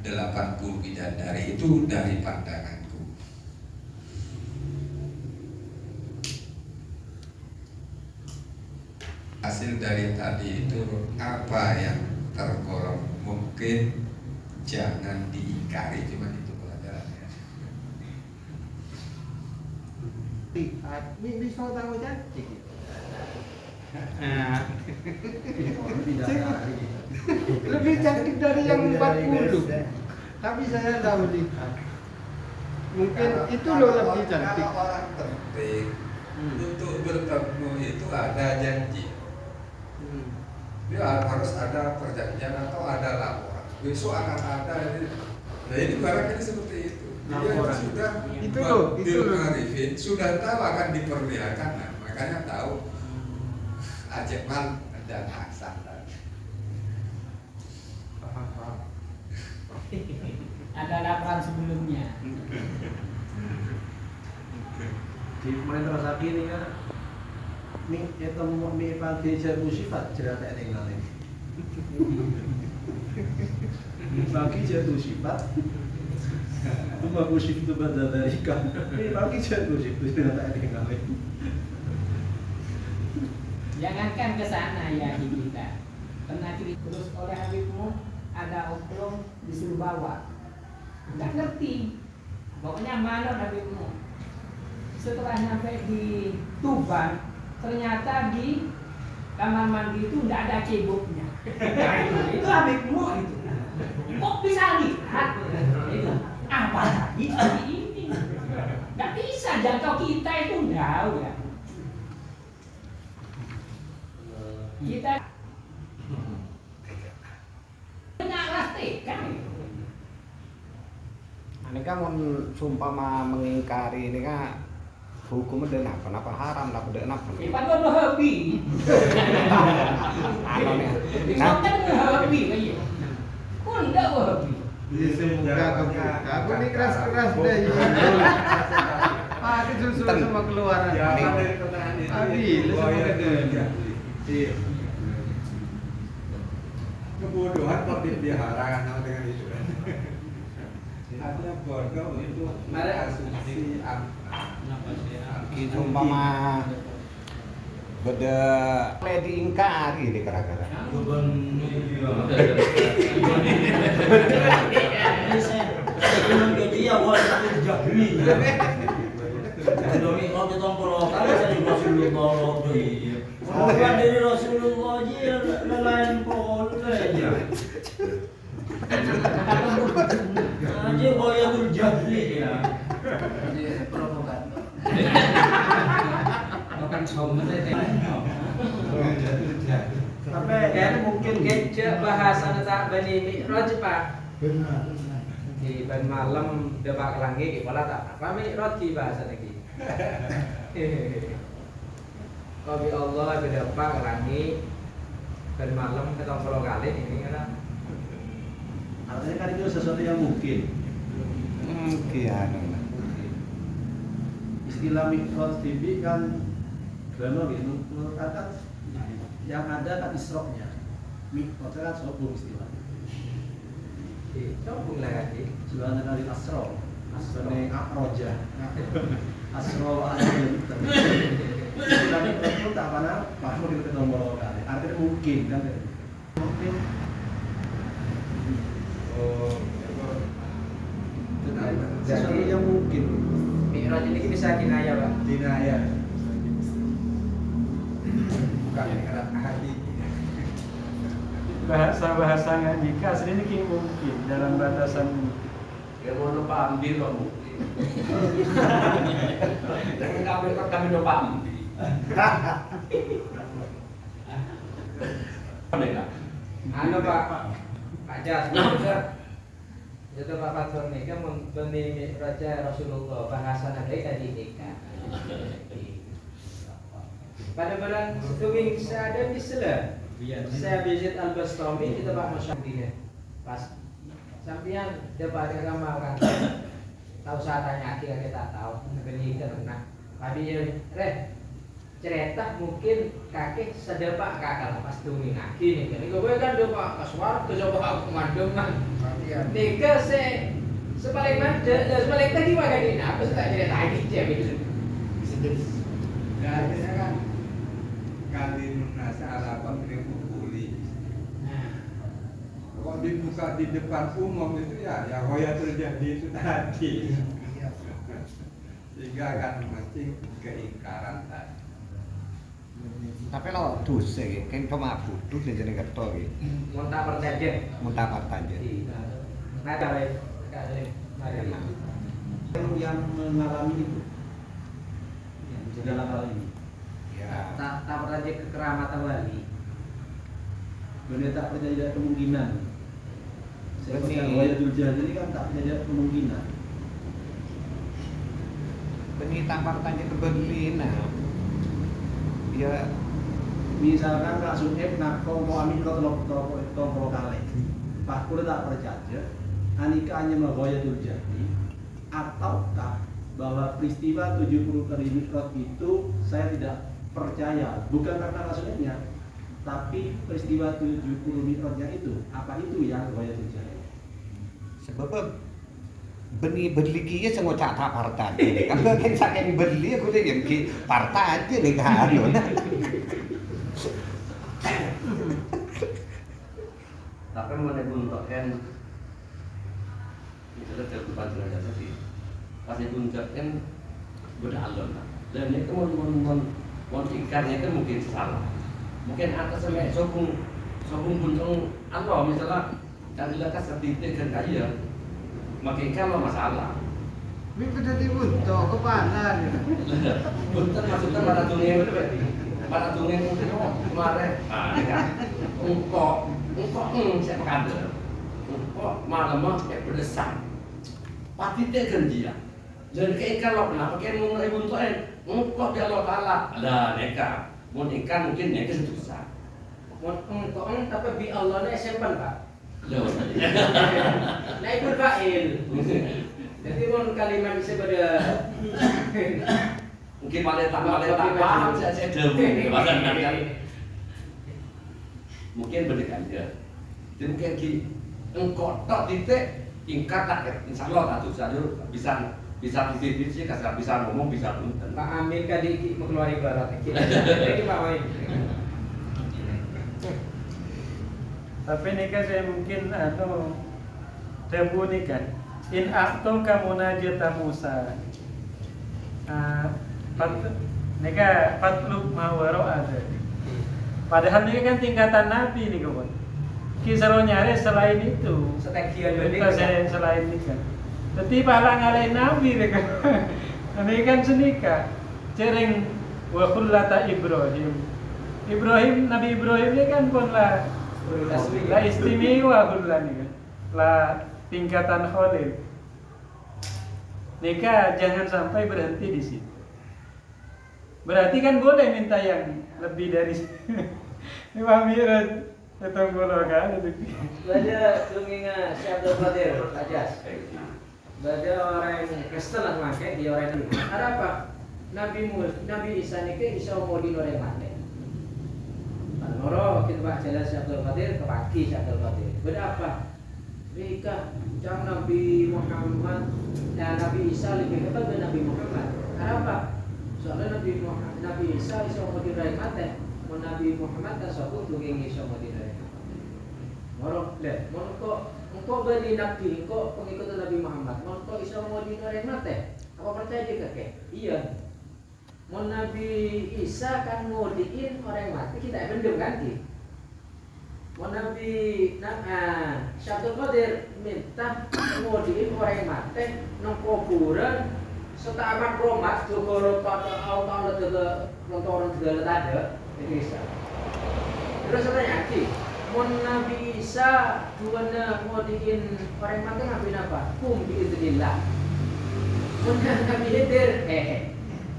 80 bidadari itu dari pandanganku. Hasil dari tadi itu apa yang tergolong mungkin jangan diingkari, cuma itu pelajarannya. Ini soal tahu cantik. Lebih cantik dari yang 40. Tapi saya tidak melihat. Mungkin itu loh lebih cantik. Orang penting untuk bertemu itu ada janji. Dia harus ada perjanjian atau ada laporan. Besok akan ada ini. Nah ini barangkali seperti itu. Dia sudah Itu loh, itu loh. Arifin sudah tahu akan diperlihatkan, nah, makanya tahu Ajeman dan Hasan tadi. Ada laporan sebelumnya. Di pemerintah terasa kini kan ini itu mi pagi jabu sifat cerita tinggal ini. Pagi jabu sifat itu bagus itu pada dari kan. Mi pagi jabu sifat cerita tinggal ini. Jangankan ke sana ya kita. Pernah terus oleh Habibmu ada oknum disuruh bawa. Nggak ngerti. Pokoknya mana Habibmu. Setelah nyampe di Tuban, ternyata di kamar mandi itu nggak ada ceboknya. Itu Habibmu itu. Kok bisa lihat? Itu apa lagi ini? Nggak bisa jangkau kita itu jauh ya. Kita benarlah kan? Ini kan sumpama mengingkari ini kan hukum dan apa haram lah beda apa. Ipan lo hobi. Ano nih? Nah, kan hobi kayak. Kok ndak hobi? Semoga kebuka. Aku ini keras-keras deh. Aku susu semua keluaran. Abi, semoga deh. Iya. Kebodohan kok dipelihara dengan itu. Artinya bodoh itu asumsi Itu umpama beda mulai diingkari deh kira-kira. Dia awal itu jahli. Demi kalau kita ngomong kalau saya Rasulullah iya. Bukan dari Rasulullah aja lain pun aja. Aja boya berjahli ya. Provokator. Bukan sombong deh. Tapi kan mungkin kece bahasa tak bani mi'raj Pak. Benar. Di ban malam debak langit kepala tak apa mi'raj bahasa lagi. Kabi Allah berdepak langit dan malam ketemu pulau kali ini kan. Artinya kan itu sesuatu yang mungkin. Mungkin. Istilah mi'raj TV kan drama gitu. Menurut akan yang ada kan isroknya. Mi'raj kan sobung istilah. Sobung lah kan. Sebenarnya dari asro. Asrone akroja. Asro aja. Tapi itu tak mana masuk di nomor kali. Artinya mungkin kan? Mungkin. Oh, Sesuatu yang mungkin. Mi'raj ini bisa kinaya Pak. Kinaya. Bukan dengan ahli. Bahasa-bahasanya jika aslinya ini mungkin dalam batasan mungkin. Ya mau lupa ambil kok mungkin. Jangan kami lupa ambil. Anu Pak Jas, itu Pak Patron ini kan membeli Raja Rasulullah bahasa nabi tadi nikah. Pada bulan Tuwing saya ada di Sela. Saya visit Al Bastami kita Pak Masyarakat pas sampian dapat agama kan. Tahu saya tanya kita tahu beli ternak. Tadi cerita mungkin kakek sedepak kakak pas tungin lagi nih. Jadi gue kan depak ke suara ke coba aku mandengan. Nika sepaling tadi makan ini apa sih tak jadi lagi dia gitu. Ya akhirnya kan kali nasa Arab ini pukuli. Kalau dibuka di depan umum itu ya hoya terjadi itu tadi. Sehingga akan memancing keingkaran tadi. Tapi lo dosa kan cuma butuh di sini kerto gitu. Muntah pertaja. Muntah partai. Nah kali. Yang mengalami itu dalam hal ini Ya. Tak pertaja kekeramatan wali. benar tak percaya kemungkinan. Saya Benih. katakan Wayatul Jihad ini kan tak percaya kemungkinan. Penita partai itu beli nah. Ya Misalkan Kak Sunep nak kau amin kau tolong kali. Pak Kule tak percaya. Anika hanya Wayatul Jihad ataukah bahwa peristiwa 70 kali mikrot itu saya tidak percaya, bukan karena kasusnya, tapi peristiwa 70 mikrotnya itu apa itu yang Wayatul Jihad? sebab beni beli kia semua cata partai. Kan kan saking beli aku deh yang ki partai aja nih kan. Tapi mana buntok kan itu ada depan jenazah tadi. Pas buntok kan beralon lah. Dan itu mau ikannya kan mungkin salah. Mungkin atas sampai sokung buntung Allah misalnya dari lekas sedikit kan kaya. Makin kalau masalah. Ini pada dibuntuk ke mana nih? Buntung maksudnya para dunia itu berarti. Para dunia mungkin kemarin. Ah, kan. Engkau saya kader. Engkau malam kayak berdesak. Pasti dia kerja. Dan kayak kalau kenapa kayak mau mulai buntuin, engkau biar Allah Taala. Lah neka, mau ikan mungkin neka susah. Engkau tapi bi Allah nih simpan Pak. Loh, Nah itu fa'il. Jadi mon kalimat bisa pada mungkin malah tak paham saya demi bahkan kan. Mungkin berikan dia. Jadi mungkin engkau tak titik ingkar tak insya Allah tak susah bisa titik sih kasar bisa ngomong bisa punten. Pak Amin kali mengeluarkan ibarat. Jadi Pak Amin. Tapi nikah saya mungkin tebu nikah. In aktum kamu najata Musa. Nikah patluk mawaro ada. Padahal ini kan tingkatan Nabi nih kawan. Kisah nyari selain itu. Setekian Kita selain nikah. Tapi pahala ngalahin Nabi nih kan. Ini kan senikah. Cering wa khullata Ibrahim. Nabi Ibrahim ini kan pun lah istimewa khulla nih kan. Lah tingkatan Khalil. Nikah jangan sampai berhenti di situ. Berarti kan boleh minta yang lebih dari ini pamiran tetap boleh kan itu. Baca tunginga Syekh Abdul Qadir Ajas. Baca orang yang Kristen lah pakai dia orang ini. Ada apa? Nabi Isa nike Isa mau di orang mati. Noro kita baca jalan Syekh Abdul Qadir ke pagi Syekh Abdul Qadir. Beda apa? Mereka jangan Nabi Muhammad dan Nabi Isa lebih hebat dari Nabi Muhammad. Ada apa? Soalnya Nabi Isa mau di orang mati. Mau Nabi Muhammad tak sebut tu yang Isa mau di orang mati. Noro le, engkau beri Nabi, engkau pengikut Nabi Muhammad. Engkau Isa mau di orang mati. Apa percaya dia kakek? Iya. Mau Nabi Isa kan mau diin orang mati kita bendung ganti. Mau Nabi Syekh Abdul Qadir minta mau diin orang mati nang kuburan setamat romat jogoro pada tahun juga nonton segala ada itu Isa. Terus saya tanya mau Nabi Isa duana mau diin orang mati ngapain apa? Kum biiznillah. Mau Nabi Khidir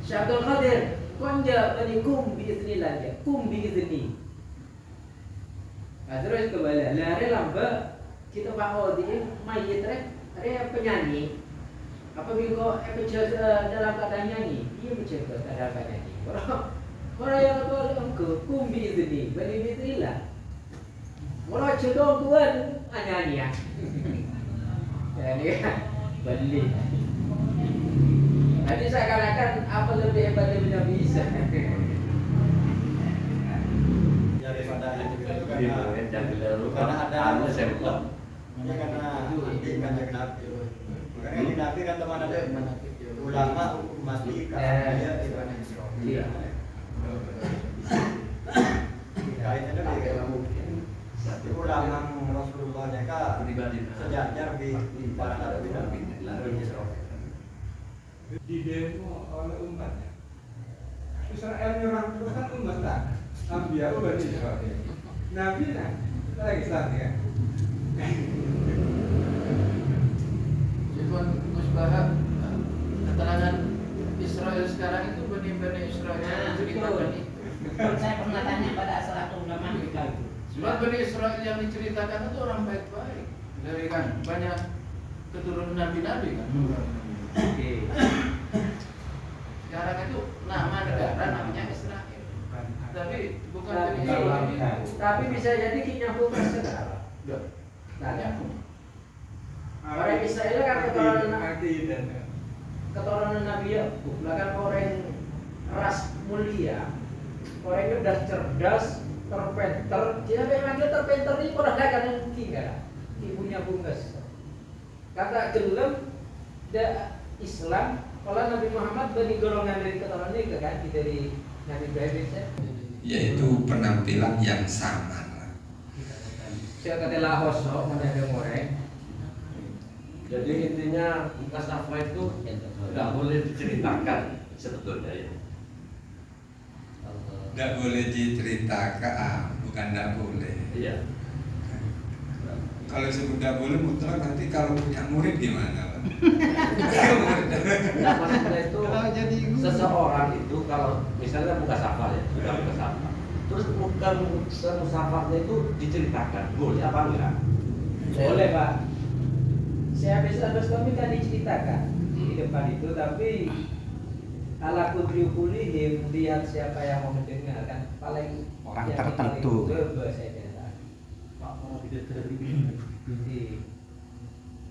Syekh Abdul Qadir konja banikum biiznillah dia kum biizni. Nah, terus kembali lari lamba kita bawa di mayit re penyanyi apa bingo dalam keadaan nyanyi dia mencoba dalam keadaan nyanyi orang yang tahu engkau kum biizni bani biiznillah orang cedong tuan nyanyi ya. Jadi beli. Tadi saya katakan apa lebih hebat daripada bisa. Daripada itu kan Karena ada sampel. ya karena anti kanjeng Nabi. Makanya di Nabi kan teman ada ulama hukum mati karena dia tidak Iya. kaitannya dengan tapi ulama Rasulullah mereka Pribadi. sejajar di para nabi dan Di demo oleh umatnya. Israel nyerang itu kan umat tak. Ambiya Bani Israel. Nabi lah lagi ya. Cuman musbah keterangan Israel sekarang itu Bani Israel yang diceritakan itu. Saya pernah tanya pada asal ulama mereka itu. Cuma Bani Israel yang diceritakan itu orang baik-baik. Dari kan banyak keturunan nabi-nabi kan. Oke. Sekarang itu nama negara namanya Israel. Tapi bukan Bani Tapi, Israel itu. tapi bisa jadi nyambung ke segala. Tanya. Orang Israel kan keturunan Nabi Yakub, bahkan orang ras mulia, orang yang udah cerdas, terpenter. Siapa yang manggil terpenter ini orang lain kan tiga, ibunya bungkus. Kata gelem, Islam, kalau Nabi Muhammad dari golongan dari keturunan ini kan dari Nabi Ibrahim Yaitu penampilan yang sama. saya kata lahos, menjaga goreng. Jadi intinya muka safa itu nggak boleh diceritakan sebetulnya ya. Tidak boleh diceritakan, bukan tidak boleh. Iya. Kalau sudah boleh mutlak, nanti kalau punya murid gimana, Pak? Nah, maksudnya itu Kalau jadi guru. seseorang itu kalau misalnya buka safa ya, sudah buka safa. Terus bukan musafahnya itu diceritakan, boleh apa enggak? Boleh Pak. Saya bisa Bastami kan diceritakan di depan itu, tapi ala kudriukulihim, lihat siapa yang mau mendengar kan paling Orang yang tertentu. paling berbe, saya kira.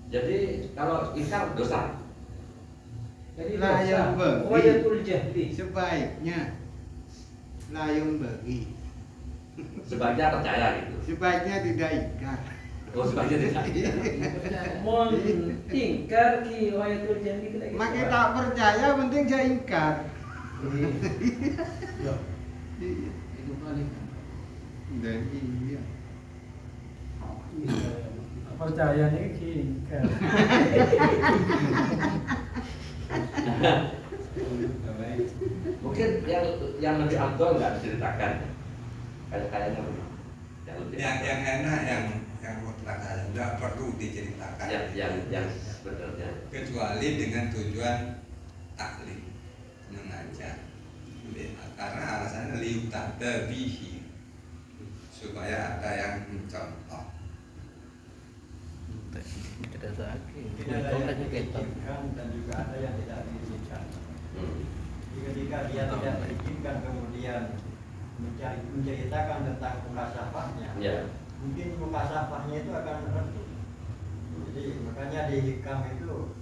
Jadi kalau ingkar dosa. Jadi Lah, yang bagi. wajatul jahli. Sebaiknya layung bagi. Sebaiknya percaya gitu. Sebaiknya tidak ingkar. Oh sebaiknya tidak. Mon ingkar ki wajatul jahli kita. Makin tak percaya, penting saya ingkar. Itu paling. Dan iya. Percaya nih ingkar. Mungkin yang lebih afdol nggak diceritakan. Kayaknya yang lebih Yang enak yang mutlak saja, tidak perlu diceritakan. yang sebenarnya. Kecuali dengan tujuan taklim, mengajar. Karena alasannya liutada bihi, supaya ada yang mencontoh. Tidak ada yang diizinkan dan juga ada yang tidak diizinkan. Ketika dia tidak diizinkan kemudian menceritakan tentang mukasafahnya, Ya. mungkin mukasafahnya itu akan redup. Jadi makanya di hikam itu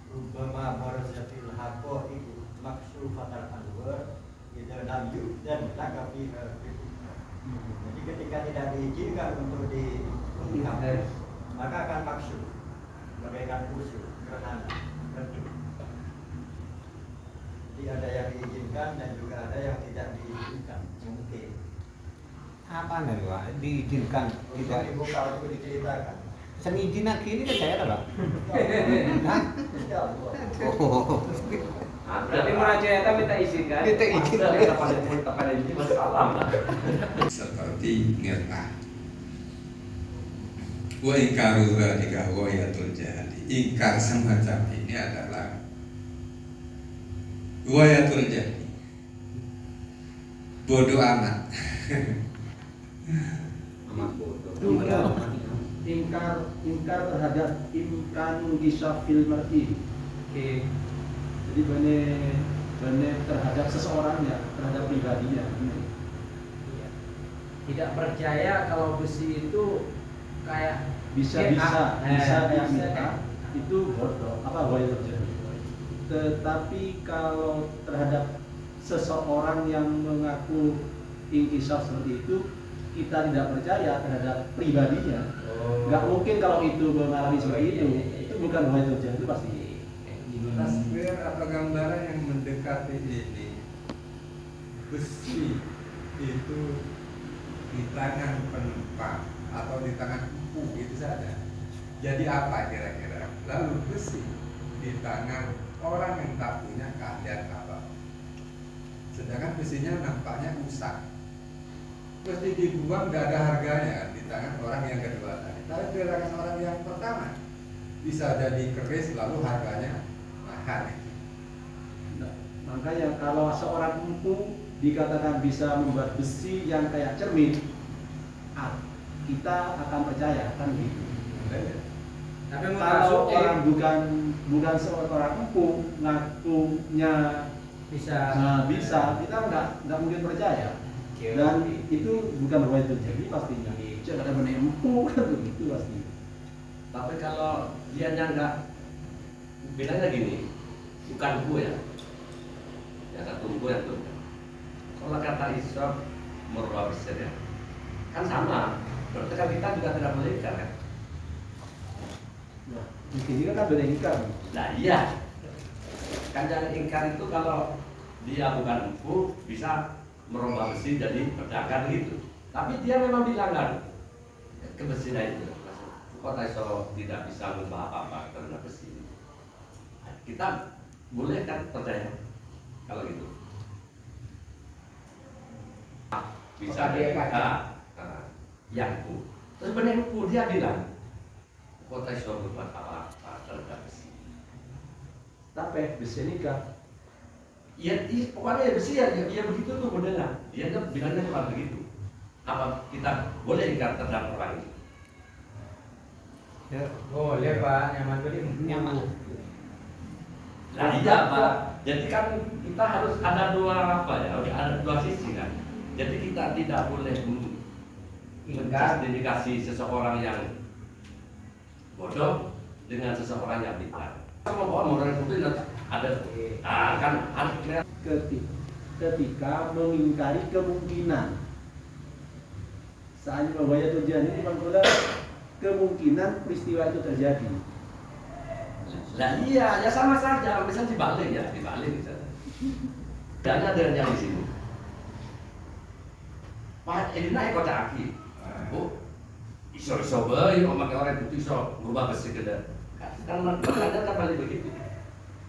Rubama barazatil haqqa itu maksufatal anwar idza lam yu'dan laka fiha. Jadi ketika tidak diizinkan untuk diungkap, maka akan maksud bagaikan usul, gerhana, redup. Jadi ada yang diizinkan dan juga ada yang tidak diizinkan. Mungkin Apa nih Pak? Diizinkan tidak tidak? dibuka untuk diceritakan. Seni izin lagi ini kan saya Pak. Hah? Ya, Allah. Oh. Tapi murajaah minta izin kan? Minta izin. Kepada ini masalah. Seperti ngerah. Wa ingkaru dzalika wayatul jahli. Ingkar semacam ini adalah wayatul jahli. Bodoh amat. Amat bodoh. Ingkar terhadap imkan gisafil mar'i. Oke. Jadi benar terhadap seseorangnya, terhadap pribadinya. Iya. Tidak percaya kalau besi itu kayak bisa kayak kita itu bodoh apa boleh terjadi. Tetapi kalau terhadap seseorang yang mengaku inkisar seperti itu, kita tidak percaya terhadap pribadinya. Nggak mungkin kalau itu mengalami seperti itu bukan boleh terjadi, itu pasti. Tasbir atau gambaran yang mendekati ini, besi itu di tangan penumpang atau di tangan empu itu saja. Jadi apa kira-kira? Lalu besi di tangan orang yang tak punya keahlian apa. Sedangkan besinya nampaknya rusak. Mesti dibuang, gak ada harganya kan di tangan orang yang kedua tadi. Tapi di tangan orang yang pertama bisa jadi keris lalu harganya mahal. Nah, makanya kalau seorang empu dikatakan bisa membuat besi yang kayak cermin, kita akan percaya kan gitu. Tapi Kalau orang bukan seorang empu ngakunya bisa, kita nggak mungkin percaya. Dan itu bukan riwayat terjadi pastinya. Jangan ada benar empu kan begitu pasti. Tapi kalau dia nggak bilangnya gini, bukan gue ya satu gue yang tuh. Kalau kata Isra merubah besar ya, kan sama. Berarti kan kita juga tidak boleh ingkar kan? Nah, di sini kan beda ingkar. Nah iya, kan yang ingkar itu kalau dia bukan empu bisa merubah besi jadi pedagang gitu. Tapi dia memang bilang kan kebesinan itu. Kota Iso tidak bisa mengubah apa-apa karena besi. Kita boleh kan percaya kalau gitu. Bisa dia yang ku. Terus benar ku dia bilang Kota Iso berbuat apa-apa terhadap besi. Tapi besi nikah. Ya, pokoknya besi ya begitu tuh modelnya. Dia kan bilangnya bukan begitu. Apa kita boleh ingkar terhadap orang itu? Ya, boleh Pak, nyaman beli nyaman. Nah iya Pak, jadi kan kita harus ada dua ada dua sisi kan. Jadi kita tidak boleh mengklasifikasi seseorang yang bodoh dengan seseorang yang pintar. Sama orang itu ada kan harus ketika mengingkari kemungkinan. Saat bahaya terjadi ini Bang, kemungkinan peristiwa itu terjadi. Nah iya, ya sama saja, misalnya dibalik misalnya. Dan ada yang di sini. Pak, ini naik kota aki. Oh, iso bayi, memakai orang itu iso berubah besi ke dalam. Kan makanya kan balik begitu.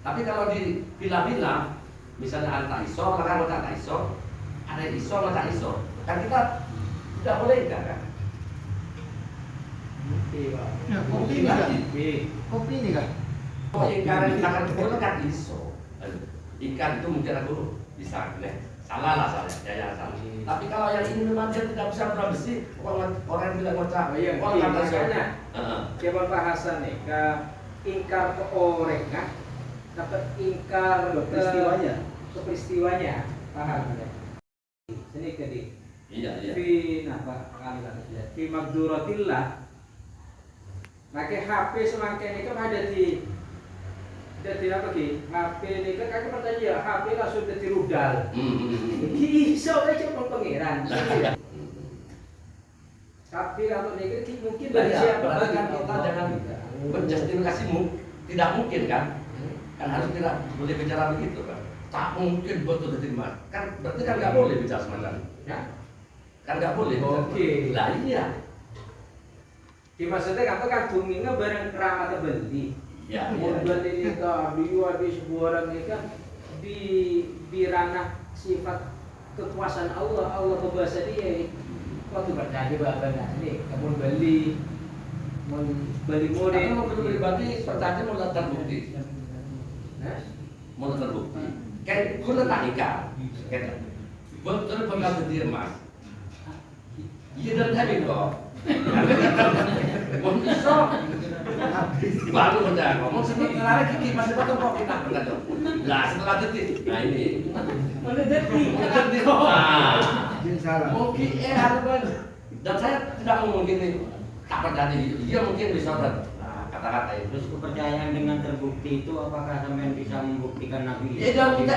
Tapi kalau dipilah-pilah, misalnya ada iso, maka ada iso, ada iso, maka iso. Kan kita tidak boleh kan? Ya, kopi ini kan. Oh, ingkar akan boleh kan iso. Ingkar itu mungkin aku bisa salah lah saya salah. Tapi kalau yang ini memang dia tidak bisa berubah besi, orang yang bilang ngocak, orang kata soalnya. Coba bahasan nih, ke ingkar ke orang kan, dapat ingkar ke peristiwanya, paham ya? Sini ke di. Iya. Fi apa kali kata dia? Fi magduratillah. Pakai HP semakin ini kan ada di apa ki? HP ini kan kakek pertanyaan HP langsung jadi rudal. Iso aja pengiran. Tapi kalau ini mungkin dari siapa? Berarti kan kita jangan berjustifikasi tidak mungkin kan? Kan harus tidak boleh bicara begitu kan? Tak mungkin betul diterima. Kan berarti kan nggak boleh bicara semacam itu. Ya? Kan nggak boleh. Oke. Lah iya. Di maksudnya kan bumingnya bareng keramat beli. Ya. Kemudian ini kan di sebuah orang ini kan di ranah sifat kekuasaan Allah berbahasa dia. Waktu bertanya bahwa ini kamu beli model. Tapi mau pribadi pertanyaan mau latar bukti. Mau latar bukti. Kayak gue letak nikah. Betul pengaruh dia mas. Iya dan tadi kok. Mau iso. Baru udah ngomong sebentar lagi masih potong kok kita benar dong. Lah setelah detik. Nah ini. Udah detik. Mungkin harus dan saya tidak mau gini. tak percaya dia mungkin bisa kata-kata itu. Terus kepercayaan dengan terbukti itu apakah sampean bisa membuktikan Nabi? Ya jangan kita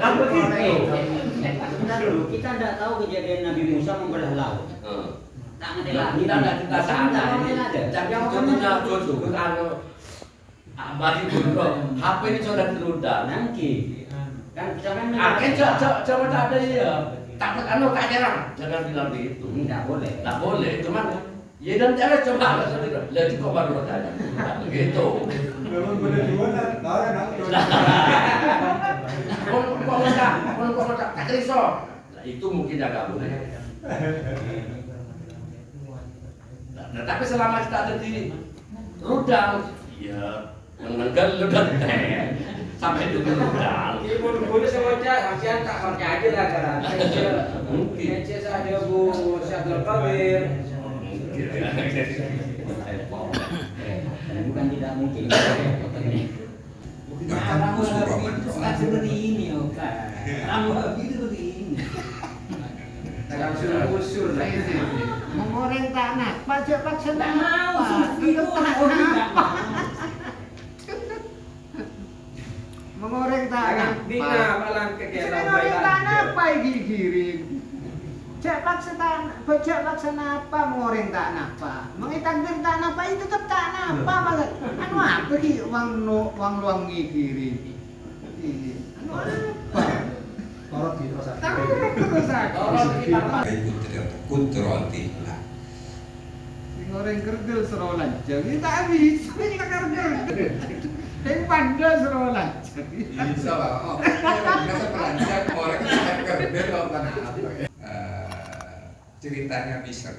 Kan begitu. Kita dulu kita tidak tahu kejadian Nabi Musa membelah laut. Tak ngerti lagi. Kita sadar ini. Jangan contohnya jodoh kalau bagi dulu HP ini sudah terluda. Nanti kan sampean Coba tak ada ya. Takut tak nyerang. Jangan bilang begitu. tidak boleh. Tak boleh. Cuman ya dan cara coba lihat kok baru ada. Begitu. Memang boleh jualan, tahu nak Kok tak iso. Nah, itu mungkin agak boleh. Nah, tapi selama kita ada di rudal, ya menenggal udah teh sampai itu rudal. Ibu boleh semuanya, kasihan tak percaya aja lah kan. Mungkin. Kece saja Bu Syabdul Qadir. Bukan tidak mungkin. Orang Wahabi itu suka seperti ini, Oka. Orang Wahabi itu begini. Langsung usul lah itu. Mengoreng tanah, pajak paksa Tidak mau, apa? Sufi itu Wahabi tidak mau. Mengoreng tanah. Bina malam kegiatan Mengoreng tanah apa ini kiri? Cek laksana apa mengoreng tanah apa? Mengitakdir tanah apa itu tetap tanah apa banget? Anu apa ki uang luang kiri? Anu apa? Torot di terus Terus Kutrotillah. Ngoreng kergel serolan jadi tak habis. Ini kan kergel. Yang pandai serolan. Bisa lah. Oh, biasa pelajar orang yang kerja apa ya? Ceritanya bisa.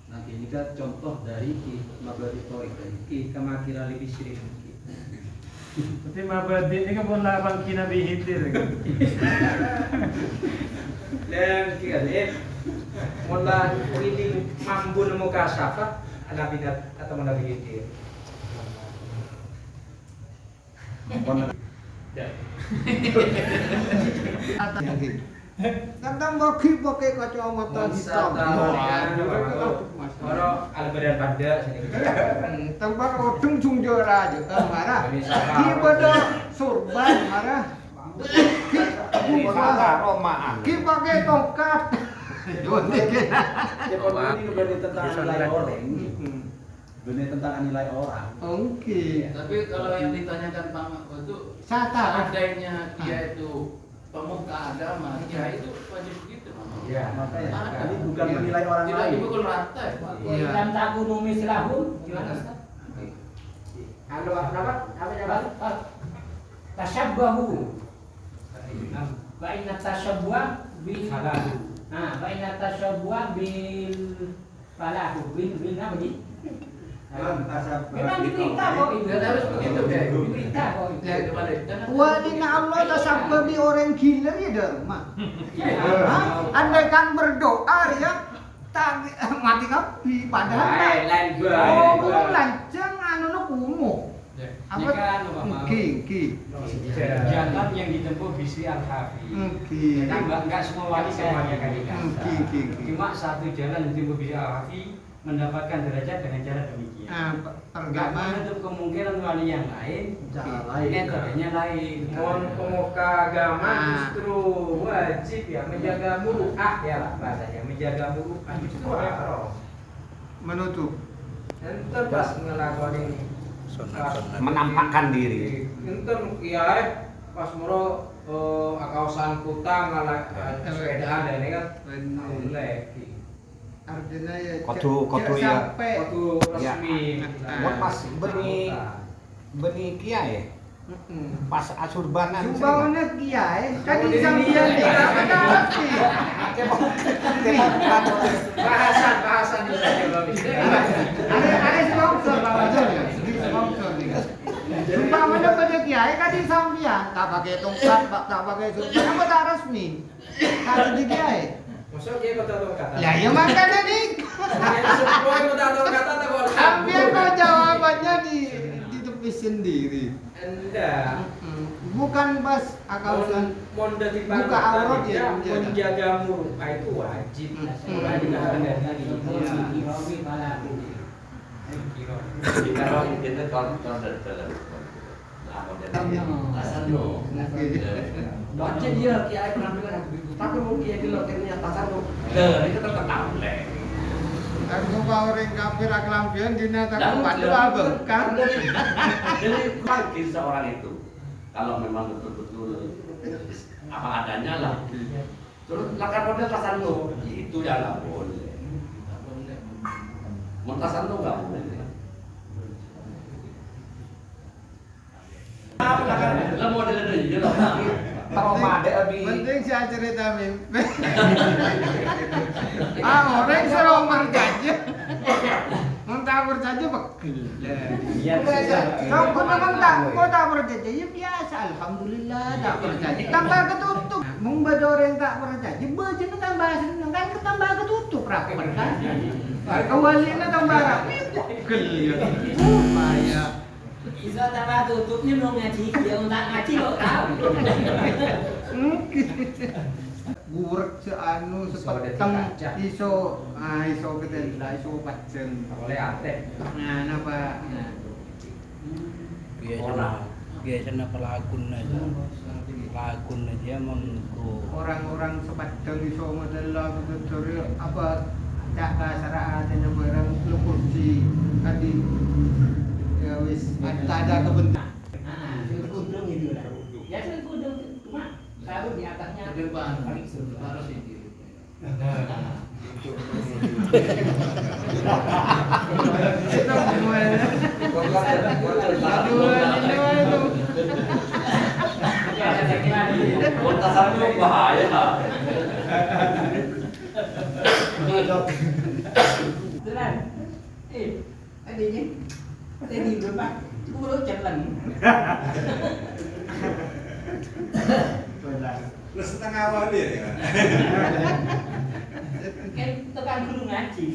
Nanti ini kan contoh dari Ki Mabadi Torik dari Ki Kamakira lebih sering. Tapi Mabadi ini kan pun labang Nabi Khidir. Dan kita mula ini mampu nemu kasafah Nabi atau Nabi Khidir. Tentang bagi pakai kacamata hitam. Orang alberan pada sini. Tempat odong jungjora juga marah. Ki pada surban marah. Ini kata romaan. Ki pakai tongkat. Ya kalau ini berarti tentang nilai orang. Benar tentang nilai orang. Oke. Tapi kalau yang ditanyakan Pak Mak itu Sata. seandainya dia itu pemuka agama, ya itu wajib begitu. Ya, Makanya ini bukan menilai orang Tidak lain. dipukul rata ya Pak. Iya. Dan takunu mislahum gimana Ustaz? Anu apa jawaban? Tashabbahu. Wa inna tashabbuha bil falahu. Nah, wa inna tashabbuha bil falahu. Bil apa ni? Memang diperintah kok itu. Dan harus begitu deh. Diperintah kok itu. Ya, kembali. Wadina Allah tasabba di orang gila ya derma. Andai kan berdoa ya tak mati kapi padahal. Lain Oh, belum lancang anu nu kumuh. Apa? Ki. Jalan yang ditempuh Bisri Al-Hafi. Ki. Enggak semua wali semuanya kan Ki. Cuma satu jalan yang ditempuh Bisri Al-Hafi mendapatkan derajat dengan cara demikian. Enggak Pergama menutup kemungkinan wali yang lain Cara lain. metodenya lain. pemuka agama justru wajib ya menjaga muruah ya lah bahasanya menjaga muruah justru haram. menutup. Ente pas ngelakoni Menampakkan diri. Ente kiai pas muro akawasan kutang ngalak sepedaan dan ini kan boleh. Artinya ya Kodu ya. sampai Waktu resmi. Buat pas beni kiai pas asurbanan Sumbangannya kiai kan Kamu di di samping sini, kita ya. mengerti. bahasan itu saja Bapak. Ada sponsor lawan ya. Sponsor nih. Sumbangannya pada kiai kan di samping tak pakai tongkat, tak pakai surban, apa tak resmi. Harus di kiai. Masuk dia kata kata. Ya ya makanya nih. Semua kata kata tak boleh. Ambil kau jawabannya di sendiri. Anda Bukan pas akal Monda di buka aurat ya, menjaga muka itu wajib. Wajib Romi malah Kalau kita kontrol dari dalam. Nah, model asal no. Baca dia kiai penampilan tapi mau kiai di luar ternyata asal no. Itu tetap boleh. Aku kau orang kafir aklampian dinyatakan pada kan. Jadi bagi seorang itu kalau memang betul-betul apa adanya lah. Terus lakukan model tasan lo itu yang nggak boleh. Montasan lo nggak boleh. Lah model itu juga lah. Penting saya cerita mimpi. Orang seromang saja. Mentawar saja pegel. Kau memang kau tak berjanji ya biasa. Alhamdulillah tak berjanji. Tambah ketutup. Membada orang tak berjanji. Baju tambah senang kan tambah ketutup rapat kan. Kawalina tambah rapat. Pegel ya. Maya. Bisa tambah tutupnya mau ngaji, dia untuk ngaji kok tahu. Buruk seanu sepeteng iso iso ketela iso pacen oleh ate. nah napa biasanya pelakon aja mengko orang-orang sepeteng iso medela betul apa tak kasaraan dan barang kursi tadi ya wis ada kebentuk Kudung itu lah. Ya kudung cuma taruh di atasnya paling sulit. Harus ini. Montasan lo bahaya. Tulan. Adanya tadi berapa? Kulo jalan. Lu setengah wali ya. Kan tekan kudu ngaji.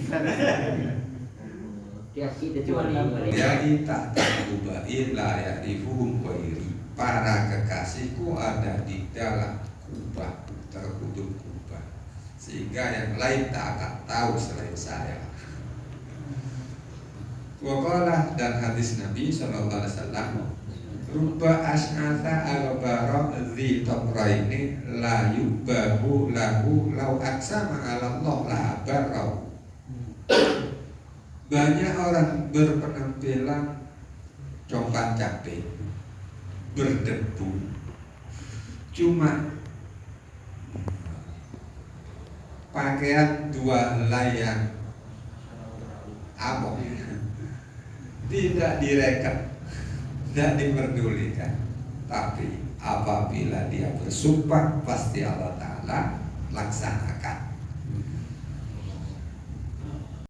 Jadi tak terubah illa ya'rifuhum ghairi. Para kekasihku ada di dalam kubah, terkutuk kubah. Sehingga yang lain tak akan tahu selain saya. Waqalah dan hadis Nabi sallallahu alaihi wasallam, rubba as'atha al-baraq dzi tamraini la yubahu lahu law aqsama 'ala Allah la barau. Banyak orang berpenampilan congkak capek, berdebu, cuma pakaian dua helai yang abong, tidak direken, tidak diperdulikan. Tapi apabila dia bersumpah, pasti Allah Ta'ala laksanakan.